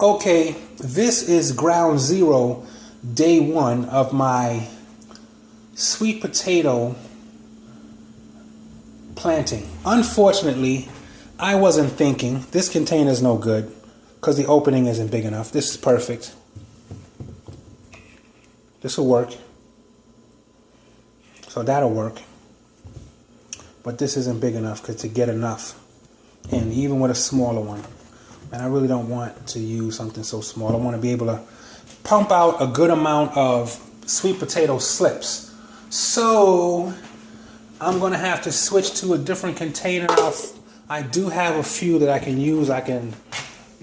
Okay, this is ground zero, day one of my sweet potato planting. Unfortunately, I wasn't thinking. This container is no good because the opening isn't big enough. This is perfect. This will work. So that'll work. But this isn't big enough to get enough. And even with a smaller one. And I really don't want to use something so small. I want to be able to pump out a good amount of sweet potato slips. So I'm going to have to switch to a different container. I do have a few that I can use. I can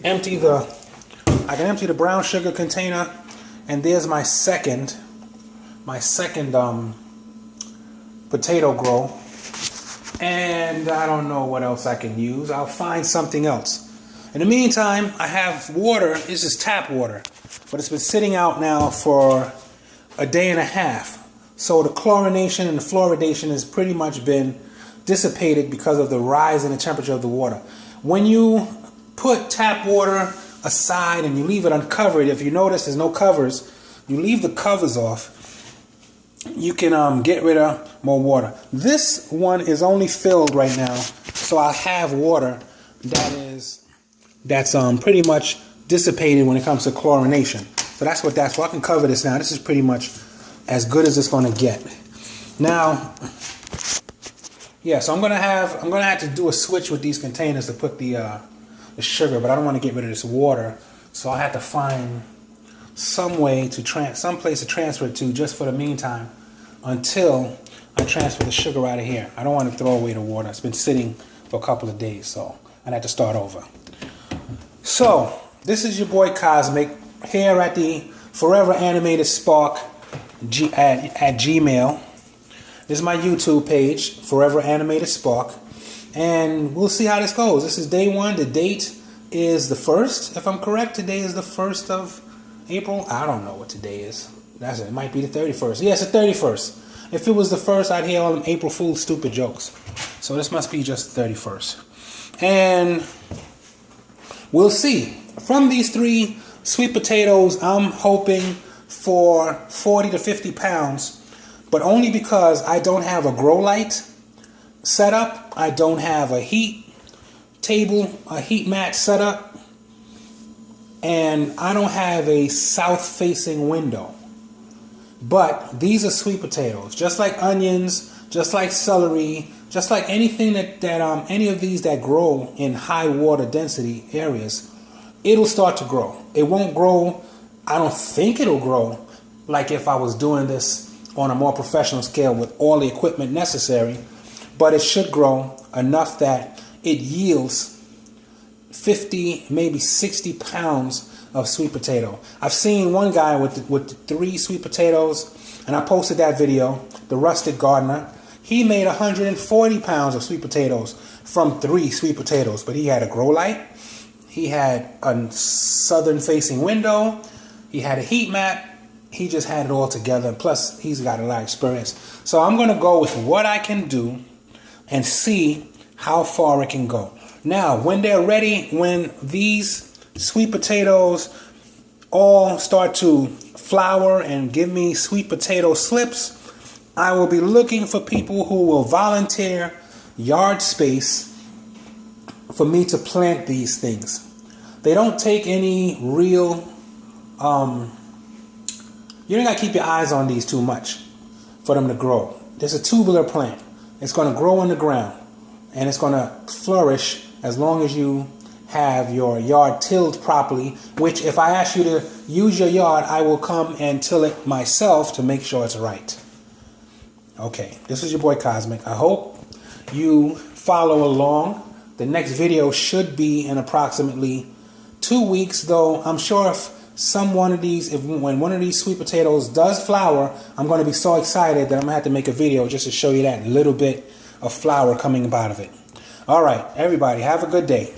empty the brown sugar container, and there's my second potato grow. And I don't know what else I can use. I'll find something else. In the meantime, I have water. This is tap water, but it's been sitting out now for a day and a half. So the chlorination and the fluoridation has pretty much been dissipated because of the rise in the temperature of the water. When you put tap water aside and you leave it uncovered, if you notice there's no covers, you leave the covers off, you can get rid of more water. This one is only filled right now, so I have water that's pretty much dissipated when it comes to chlorination. So that's what that's for. I can cover this now. This is pretty much as good as it's going to get. Now, yeah, so I'm gonna have to do a switch with these containers to put the sugar, but I don't want to get rid of this water, so I have to find some place to transfer it to just for the meantime until I transfer the sugar out of here. I don't want to throw away the water. It's been sitting for a couple of days, so I have to start over. So this is your boy Cosmic here at the Forever Animated Spark at Gmail. This is my YouTube page, Forever Animated Spark, and we'll see how this goes. This is day one. The date is the 1st, if I'm correct. Today is the 1st of April. I don't know what today is. That's it. It might be the 31st. Yes, the 31st. If it was the 1st, I'd hear all them April Fool's stupid jokes. So this must be just the 31st. And we'll see. From these 3 sweet potatoes, I'm hoping for 40 to 50 pounds, but only because I don't have a grow light set up. I don't have a heat table, a heat mat set up, and I don't have a south-facing window. But these are sweet potatoes, just like onions, just like celery, just like anything that any of these that grow in high water density areas, it'll start to grow. It won't grow. I don't think it'll grow like if I was doing this on a more professional scale with all the equipment necessary, but it should grow enough that it yields 50, maybe 60 pounds of sweet potato. I've seen one guy with 3 sweet potatoes, and I posted that video, the Rustic Gardener. He made 140 pounds of sweet potatoes from 3 sweet potatoes, but he had a grow light, he had a southern facing window, he had a heat mat. He just had it all together. Plus, he's got a lot of experience. So I'm going to go with what I can do and see how far it can go. Now, when they're ready, when these sweet potatoes all start to flower and give me sweet potato slips, I will be looking for people who will volunteer yard space for me to plant these things. They don't take any real... You don't got to keep your eyes on these too much for them to grow. There's a tubular plant. It's going to grow in the ground, and it's going to flourish as long as you have your yard tilled properly, which if I ask you to use your yard, I will come and till it myself to make sure it's right. Okay, this is your boy Cosmic. I hope you follow along. The next video should be in approximately 2 weeks, though I'm sure when one of these sweet potatoes does flower, I'm going to be so excited that I'm going to have to make a video just to show you that little bit of flower coming out of it. All right, everybody, have a good day.